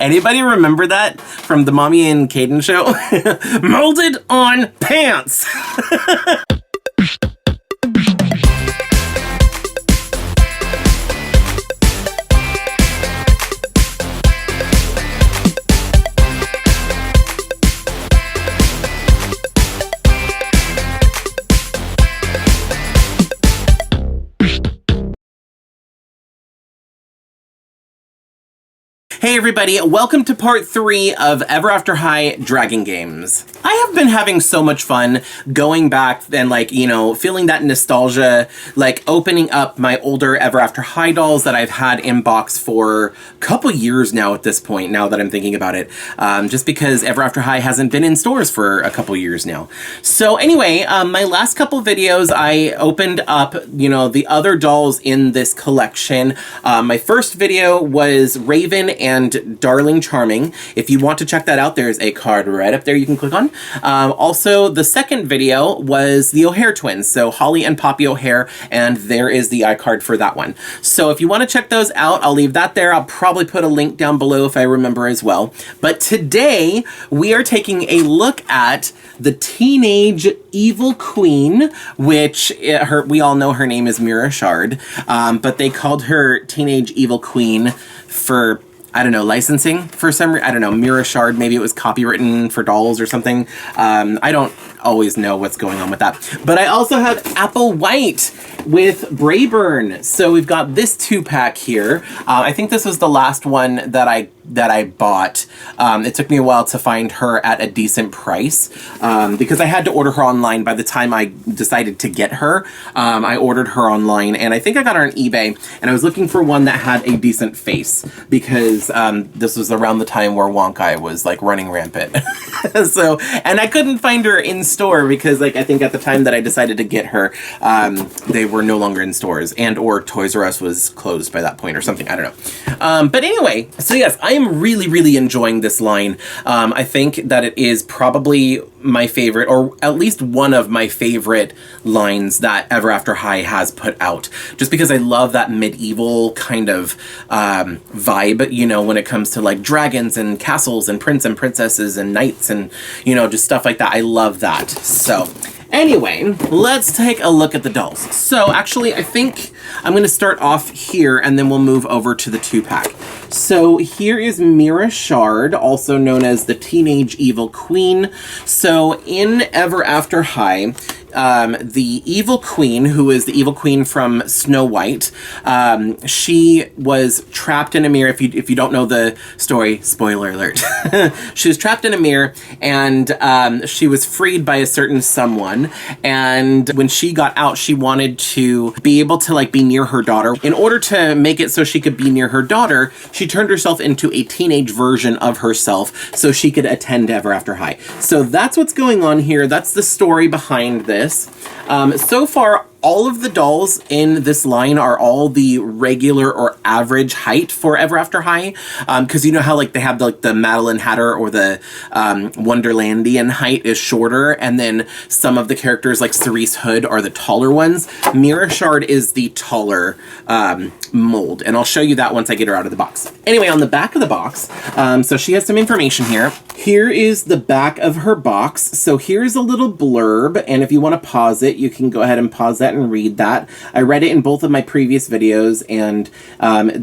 Anybody remember that from the Mommy and Caden show? Molded on pants! Hey everybody, welcome to part 3 of Ever After High Dragon Games. I have been having so much fun going back and feeling that nostalgia, opening up my older Ever After High dolls that I've had in box for a couple years now at this point, now that I'm thinking about it, just because Ever After High hasn't been in stores for a couple years now. So anyway, my last couple videos I opened up, the other dolls in this collection. My first video was Raven and Darling Charming. If you want to check that out, there's a card right up there you can click on. Also, the second video was the O'Hare twins, so Holly and Poppy O'Hare, and there is the iCard for that one. So if you want to check those out, I'll leave that there. I'll probably put a link down below if I remember as well. But today, we are taking a look at the Teenage Evil Queen, which we all know her name is Mira Shard, but they called her Teenage Evil Queen for, I don't know, licensing for some reason. I don't know, Mira Shard, maybe it was copywritten for dolls or something. I don't always know what's going on with that. But I also have Apple White with Braeburn. So we've got this 2-pack here. I think this was the last one that I bought. It took me a while to find her at a decent price because I had to order her online by the time I decided to get her. I ordered her online and I think I got her on eBay, and I was looking for one that had a decent face because this was around the time where Wonkai was running rampant. And I couldn't find her in store because I think at the time that I decided to get her, they were no longer in stores, and or Toys R Us was closed by that point or something. I don't know. But anyway, so yes, I am really enjoying this line. I think that it is probably my favorite, or at least one of my favorite lines that Ever After High has put out, just because I love that medieval kind of vibe, when it comes to dragons and castles and prince and princesses and knights and just stuff like that. I love that. So anyway, let's take a look at the dolls. So actually, I think I'm going to start off here and then we'll move over to the 2-pack. So here is Mira Shard, also known as the Teenage Evil Queen. So in Ever After High, the Evil Queen, who is the Evil Queen from Snow White, she was trapped in a mirror. If you don't know the story, spoiler alert. She was trapped in a mirror, and she was freed by a certain someone. And when she got out, she wanted to be able to be near her daughter. In order to make it so she could be near her daughter, she turned herself into a teenage version of herself so she could attend Ever After High. So that's what's going on here. That's the story behind this. So far, all of the dolls in this line are all the regular or average height for Ever After High. Because you know how they have the Madeline Hatter or the Wonderlandian height is shorter, and then some of the characters like Cerise Hood are the taller ones. Mira Shard is the taller mold, and I'll show you that once I get her out of the box. Anyway, on the back of the box, so she has some information here. Here is the back of her box. So here's a little blurb, and if you want to pause it, you can go ahead and pause that and read that. I read it in both of my previous videos, and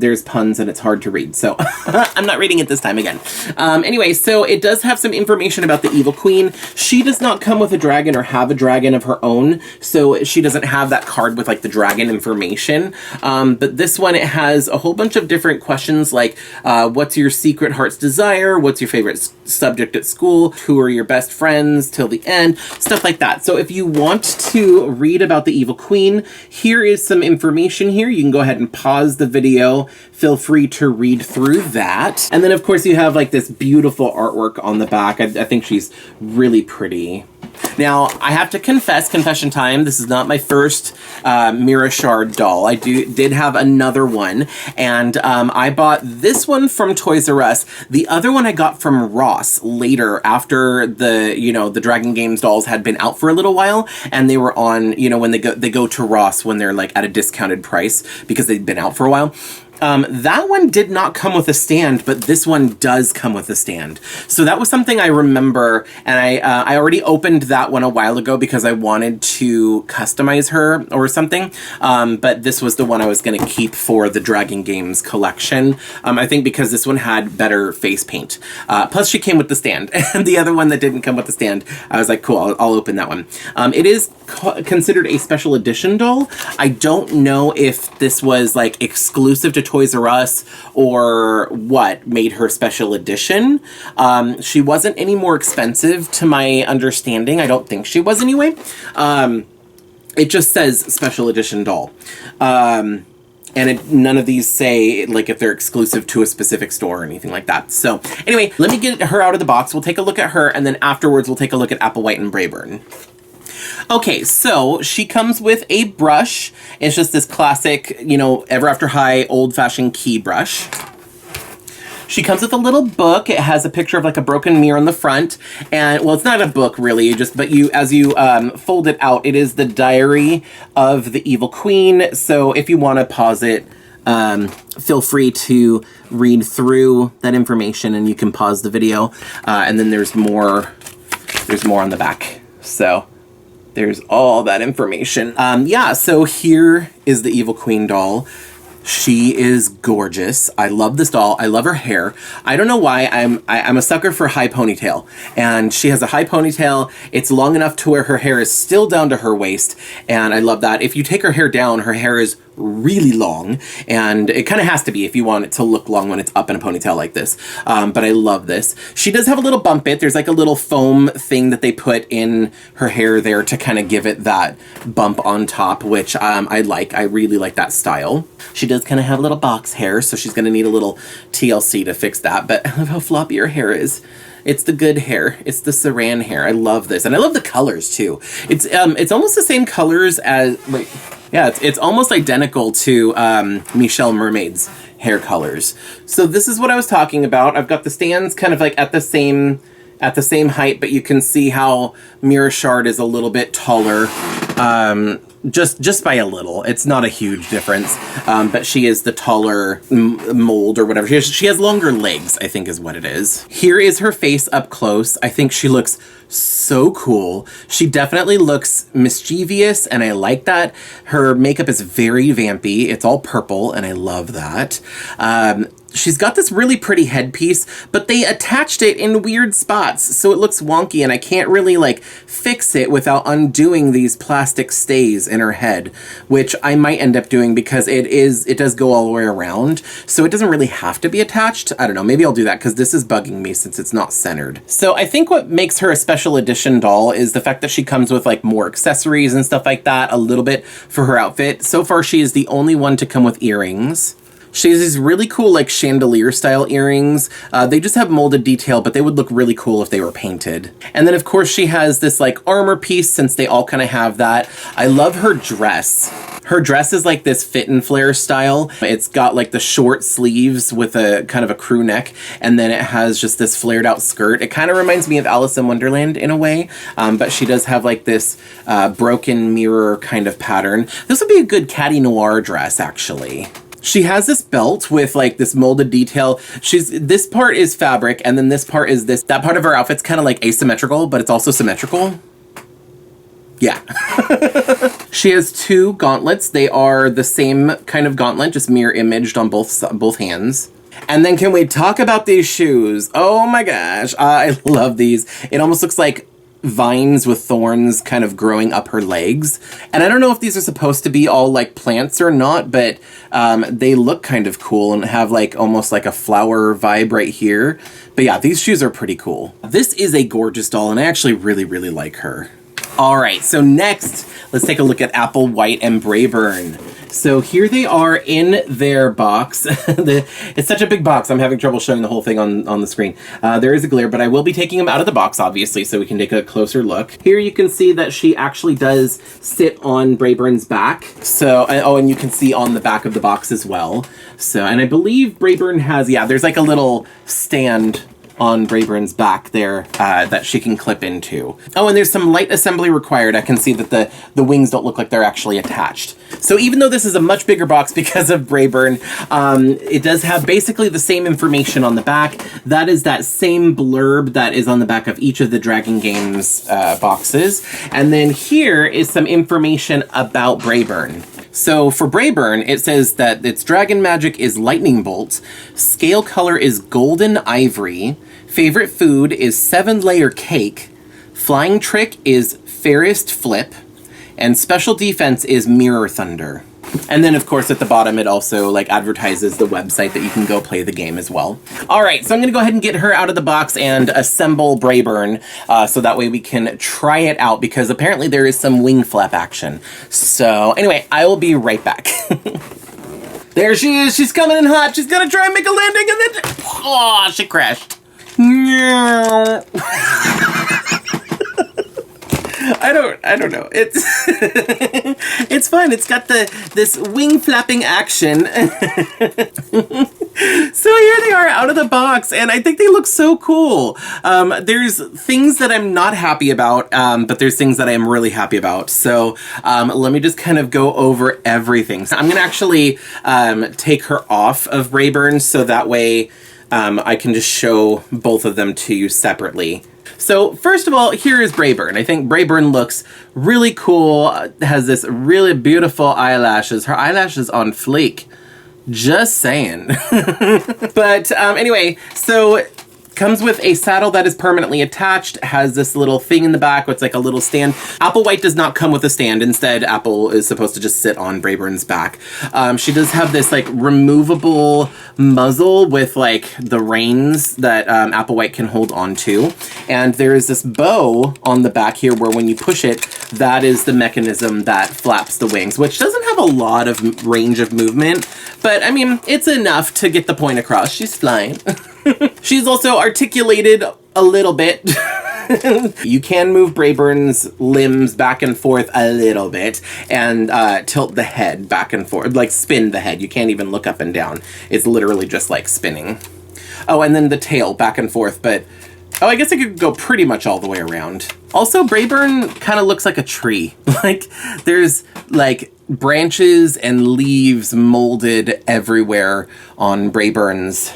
there's puns and it's hard to read, so I'm not reading it this time again. Anyway, so it does have some information about the Evil Queen. She does not come with a dragon or have a dragon of her own, so she doesn't have that card with the dragon information. But this one, it has a whole bunch of different questions like what's your secret heart's desire, what's your favorite subject at school, who are your best friends till the end, stuff like that. So if you want to read about the Evil Queen, here is some information here. You can go ahead and pause the video. Feel free to read through that. And then of course you have this beautiful artwork on the back. I think she's really pretty. Now, I have to confess, confession time, this is not my first Mira Shard doll. I did have another one, and I bought this one from Toys R Us. The other one I got from Ross later, after the Dragon Games dolls had been out for a little while, and they were on, when they go to Ross when they're at a discounted price because they'd been out for a while. That one did not come with a stand, but this one does come with a stand. So that was something I remember, and I already opened that one a while ago because I wanted to customize her or something. But this was the one I was going to keep for the Dragon Games collection. I think because this one had better face paint. Plus she came with the stand. And the other one that didn't come with the stand, I was like, cool, I'll open that one. It is considered a special edition doll. I don't know if this was like exclusive to Toys R Us or what made her special edition. She wasn't any more expensive to my understanding. I don't think she was anyway. It just says special edition doll. And none of these say like if they're exclusive to a specific store or anything like that. So anyway, let me get her out of the box. We'll take a look at her, and then afterwards we'll take a look at Applewhite and Braeburn. Okay, so she comes with a brush. It's just this classic, you know, Ever After High old-fashioned key brush. She comes with a little book. It has a picture of like a broken mirror on the front. And, well, it's not a book really, but as you fold it out, it is the diary of the evil queen. So if you want to pause it, feel free to read through that information, and you can pause the video. And then there's more on the back. So there's all that information. Yeah, so here is the Evil Queen doll. She is gorgeous. I love this doll. I love her hair. I don't know why. I'm a sucker for high ponytail. And she has a high ponytail. It's long enough to where her hair is still down to her waist. And I love that. If you take her hair down, her hair is really long. And it kind of has to be if you want it to look long when it's up in a ponytail like this. But I love this. She does have a little bump it. There's like a little foam thing that they put in her hair there to kind of give it that bump on top, which I like. I really like that style. She does kind of have a little box hair, so she's going to need a little TLC to fix that. But I love how floppy her hair is. It's the good hair. It's the saran hair. I love this. And I love the colors, too. It's almost the same colors as... Wait, yeah, it's almost identical to Michelle Mermaid's hair colors. So this is what I was talking about. I've got the stands kind of like at the same height, but you can see how Mira Shard is a little bit taller. Just by a little. It's not a huge difference, but she is the taller mold or whatever. She has longer legs, I think is what it is. Here is her face up close. I think she looks so cool. She definitely looks mischievous, and I like that. Her makeup is very vampy. It's all purple, and I love that. She's got this really pretty headpiece, but they attached it in weird spots, so it looks wonky, and I can't really, like, fix it without undoing these plastic stays in her head, which I might end up doing because it does go all the way around, so it doesn't really have to be attached. I don't know, maybe I'll do that because this is bugging me since it's not centered. So I think what makes her a special edition doll is the fact that she comes with, like, more accessories and stuff like that, a little bit for her outfit. So far, she is the only one to come with earrings. She has these really cool, like, chandelier-style earrings. They just have molded detail, but they would look really cool if they were painted. And then, of course, she has this, like, armor piece, since they all kind of have that. I love her dress. Her dress is, like, this fit and flare style. It's got, like, the short sleeves with a kind of a crew neck, and then it has just this flared-out skirt. It kind of reminds me of Alice in Wonderland in a way, but she does have, like, this broken mirror kind of pattern. This would be a good Catty Noir dress, actually. She has this belt with like this molded detail. This part is fabric, and then this part is this. That part of her outfit's kind of like asymmetrical, but it's also symmetrical. Yeah. She has two gauntlets. They are the same kind of gauntlet, just mirror imaged on both hands. And then can we talk about these shoes? Oh my gosh, I love these. It almost looks like vines with thorns kind of growing up her legs. And I don't know if these are supposed to be all like plants or not, but they look kind of cool and have like almost like a flower vibe right here. But yeah, these shoes are pretty cool. This is a gorgeous doll, and I actually really, really like her. All right, so next, let's take a look at Applewhite and Braeburn. So here they are in their box. It's such a big box, I'm having trouble showing the whole thing on the screen. There is a glare, but I will be taking them out of the box, obviously, so we can take a closer look. Here you can see that she actually does sit on Braeburn's back. So, oh, and you can see on the back of the box as well. So, and I believe Braeburn has, yeah, there's like a little stand on Braeburn's back there that she can clip into. Oh, and there's some light assembly required. I can see that the wings don't look like they're actually attached. So even though this is a much bigger box because of Braeburn, it does have basically the same information on the back. That is that same blurb that is on the back of each of the Dragon Games boxes. And then here is some information about Braeburn. So for Braeburn, it says that its dragon magic is lightning bolt, scale color is golden ivory, favorite food is 7-layer cake, flying trick is fairest flip, and special defense is mirror thunder. And then, of course, at the bottom, it also like advertises the website that you can go play the game as well. All right, so I'm going to go ahead and get her out of the box and assemble Braeburn so that way we can try it out because apparently there is some wing flap action. So anyway, I will be right back. There she is. She's coming in hot. She's going to try and make a landing and then... Oh, she crashed. I don't know. It's it's fun. It's got this wing flapping action. So here they are out of the box, and I think they look so cool. There's things that I'm not happy about, but there's things that I am really happy about. So let me just kind of go over everything. So I'm gonna actually take her off of Braeburn so that way I can just show both of them to you separately. So first of all, here is Braeburn. I think Braeburn looks really cool, has this really beautiful eyelashes. Her eyelashes on fleek. Just saying. But anyway, so comes with a saddle that is permanently attached, has this little thing in the back, it's like a little stand. Applewhite does not come with a stand. Instead, Apple is supposed to just sit on Braeburn's back. She does have this like removable muzzle with like the reins that Applewhite can hold on to. And there is this bow on the back here where when you push it, that is the mechanism that flaps the wings, which doesn't have a lot of range of movement, but I mean, it's enough to get the point across. She's flying. She's also articulated a little bit. You can move Braeburn's limbs back and forth a little bit and tilt the head back and forth, like spin the head. You can't even look up and down. It's literally just like spinning. Oh, and then the tail back and forth, but oh, I guess I could go pretty much all the way around. Also, Braeburn kind of looks like a tree. Like there's like branches and leaves molded everywhere on Braeburn's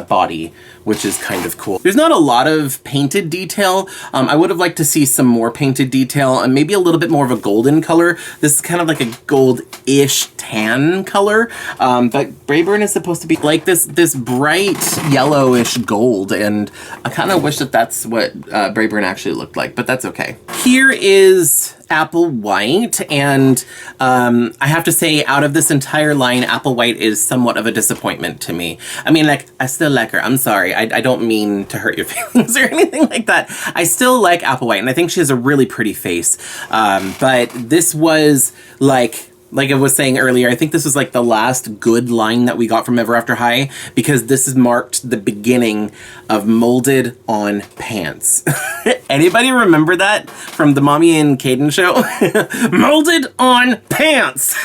body, which is kind of cool. There's not a lot of painted detail. I would have liked to see some more painted detail and maybe a little bit more of a golden color. This is kind of like a gold-ish tan color, but Braeburn is supposed to be like this bright yellowish gold, and I kind of wish that that's what Braeburn actually looked like, but that's okay. Here is Applewhite, and I have to say, out of this entire line, Applewhite is somewhat of a disappointment to me. I mean, like, I still like her. I'm sorry. I don't mean to hurt your feelings or anything like that. I still like Applewhite, and I think she has a really pretty face. But this was, like I was saying earlier, I think this was like the last good line that we got from Ever After High, because this has marked the beginning of molded on pants. Anybody remember that from the Mommy and Caden show? Molded on pants!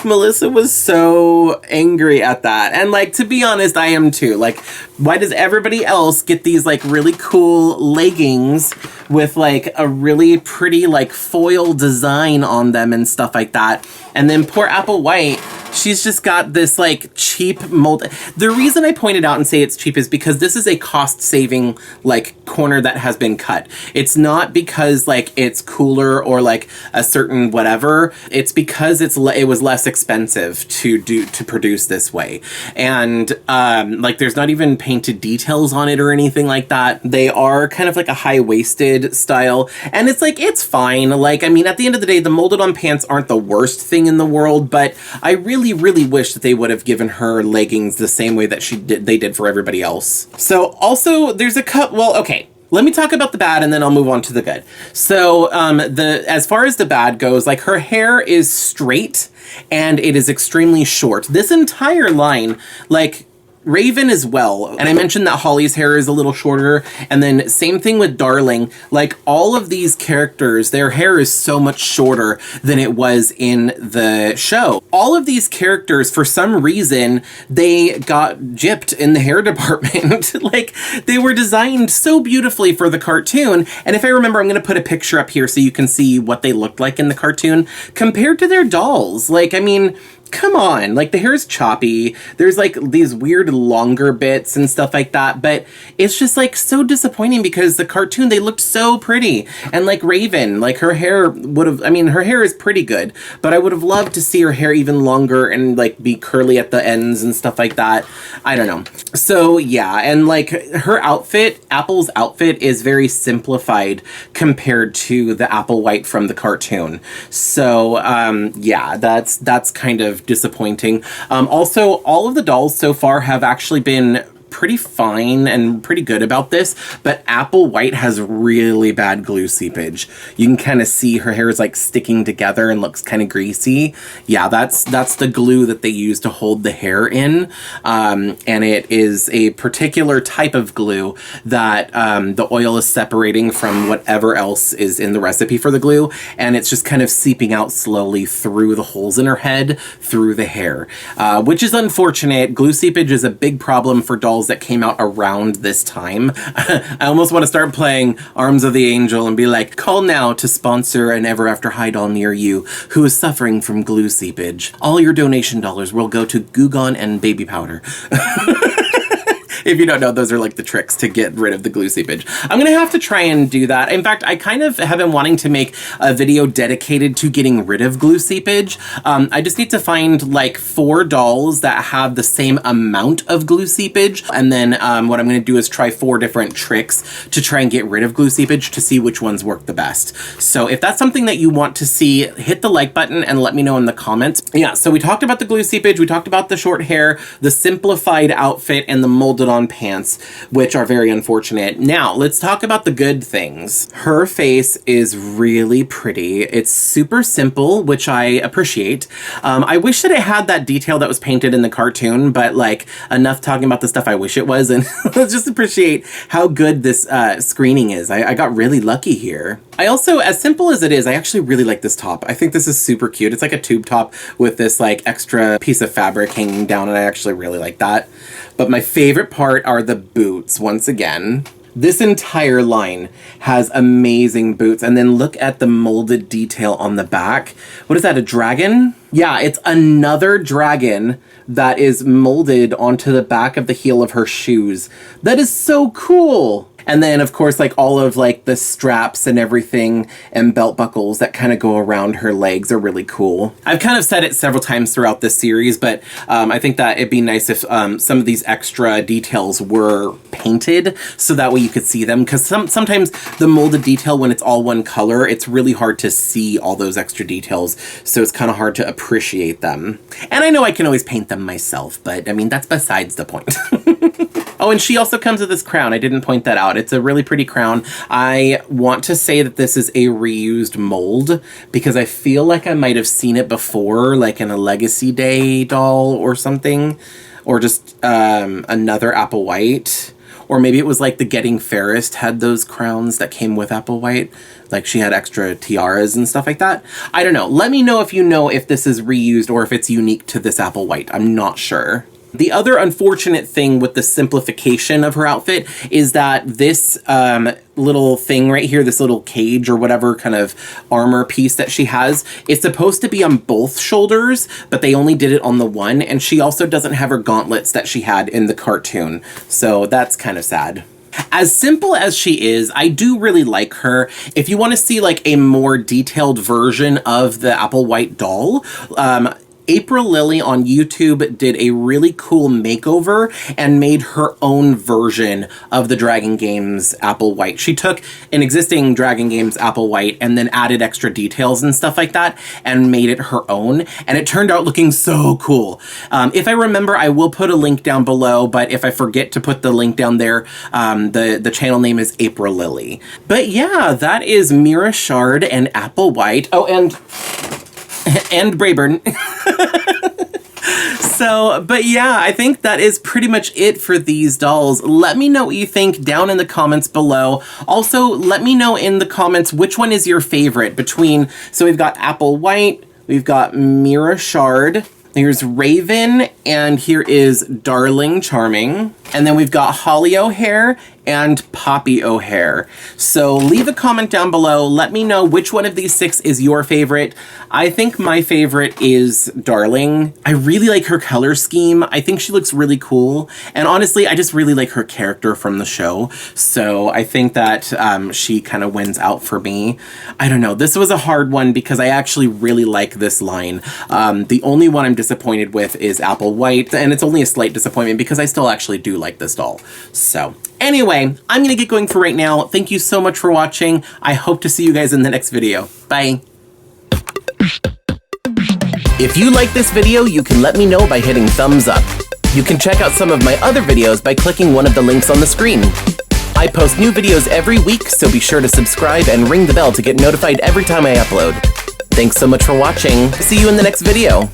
Melissa was so angry at that. And like, to be honest, I am too. Like, why does everybody else get these like really cool leggings with like a really pretty like foil design on them and stuff like that? And then poor Applewhite, she's just got this like cheap mold. The reason I pointed out and say it's cheap is because this is a cost-saving like corner that has been cut. It's not because like it's cooler or like a certain whatever. It's because it was less expensive to produce this way. And like there's not even painted details on it or anything like that. They are kind of like a high-waisted style, and it's like, it's fine. Like, I mean, at the end of the day, the molded on pants aren't the worst thing in the world, but I really wish that they would have given her leggings the same way that they did for everybody else. So also there's a well, okay, let me talk about the bad and then I'll move on to the good. So as far as the bad goes, like her hair is straight and it is extremely short. This entire line, like, Raven as well. And I mentioned that Holly's hair is a little shorter, and then same thing with Darling. Like, all of these characters, their hair is so much shorter than it was in the show. All of these characters, for some reason, they got gypped in the hair department. Like, they were designed so beautifully for the cartoon, and if I remember, I'm gonna put a picture up here so you can see what they looked like in the cartoon compared to their dolls. Like, I mean, come on, like, the hair is choppy. There's like these weird longer bits and stuff like that, but it's just like so disappointing because the cartoon, they looked so pretty. And like Raven, like her hair would have, I mean, her hair is pretty good, but I would have loved to see her hair even longer and like be curly at the ends and stuff like that. I don't know. So yeah, and like her outfit, Apple's outfit is very simplified compared to the Applewhite from the cartoon. So yeah, that's kind of disappointing. Also, all of the dolls so far have actually been pretty fine and pretty good about this, but Applewhite has really bad glue seepage. You can kind of see her hair is like sticking together and looks kind of greasy. Yeah, that's the glue that they use to hold the hair in, and it is a particular type of glue that the oil is separating from whatever else is in the recipe for the glue, and it's just kind of seeping out slowly through the holes in her head, through the hair, which is unfortunate. Glue seepage is a big problem for dolls that came out around this time. I almost want to start playing Arms of the Angel and be like, call now to sponsor an Ever After High doll near you who is suffering from glue seepage. All your donation dollars will go to Goo Gone and baby powder. If you don't know, those are like the tricks to get rid of the glue seepage. I'm gonna have to try and do that. In fact, I kind of have been wanting to make a video dedicated to getting rid of glue seepage. I just need to find like 4 dolls that have the same amount of glue seepage. And then what I'm gonna do is try 4 different tricks to try and get rid of glue seepage to see which ones work the best. So if that's something that you want to see, hit the like button and let me know in the comments. Yeah, so we talked about the glue seepage, we talked about the short hair, the simplified outfit, and the molded on pants, which are very unfortunate. Now, let's talk about the good things. Her face is really pretty. It's super simple, which I appreciate. I wish that it had that detail that was painted in the cartoon, but like, enough talking about the stuff I wish it was, and let's just appreciate how good this screening is. I got really lucky here. I also, as simple as it is, I actually really like this top. I think this is super cute. It's like a tube top with this like extra piece of fabric hanging down, and I actually really like that. But my favorite part are the boots, once again. This entire line has amazing boots. And then look at the molded detail on the back. What is that, a dragon? Yeah, it's another dragon that is molded onto the back of the heel of her shoes. That is so cool. And then, of course, like all of like the straps and everything and belt buckles that kind of go around her legs are really cool. I've kind of said it several times throughout this series, but I think that it'd be nice if some of these extra details were painted so that way you could see them. Because sometimes the molded detail, when it's all one color, it's really hard to see all those extra details. So it's kind of hard to appreciate them. And I know I can always paint them myself, but I mean, that's besides the point. Oh, and she also comes with this crown. I didn't point that out. It's a really pretty crown. I want to say that this is a reused mold because I feel like I might have seen it before, like in a Legacy Day doll or something, or just another Applewhite. Or maybe it was like the Getting Fairest had those crowns that came with Applewhite. Like she had extra tiaras and stuff like that. I don't know. Let me know if you know if this is reused or if it's unique to this Applewhite. I'm not sure. The other unfortunate thing with the simplification of her outfit is that this little thing right here, this little cage or whatever kind of armor piece that she has, it's supposed to be on both shoulders, but they only did it on the one, and she also doesn't have her gauntlets that she had in the cartoon. So that's kind of sad. As simple as she is, I do really like her. If you want to see like a more detailed version of the Applewhite doll, April Lily on YouTube did a really cool makeover and made her own version of the Dragon Games Applewhite. She took an existing Dragon Games Applewhite and then added extra details and stuff like that and made it her own, and it turned out looking so cool. If I remember, I will put a link down below, but if I forget to put the link down there, the channel name is April Lily. But yeah, that is Mira Shard and Applewhite. Oh, and Braeburn. So, but yeah, I think that is pretty much it for these dolls. Let me know what you think down in the comments below. Also, let me know in the comments which one is your favorite between, so we've got Apple White, we've got Mira Shard, here's Raven, and here is Darling Charming. And then we've got Holly O'Hare and Poppy O'Hare. So leave a comment down below. Let me know which one of these 6 is your favorite. I think my favorite is Darling. I really like her color scheme. I think she looks really cool. And honestly, I just really like her character from the show. So I think that she kind of wins out for me. I don't know. This was a hard one because I actually really like this line. The only one I'm disappointed with is Apple White. And it's only a slight disappointment because I still actually do like this doll. So anyway, I'm gonna get going for right now. Thank you so much for watching. I hope to see you guys in the next video. Bye. If you like this video, you can let me know by hitting thumbs up. You can check out some of my other videos by clicking one of the links on the screen. I post new videos every week, so be sure to subscribe and ring the bell to get notified every time I upload. Thanks so much for watching. See you in the next video.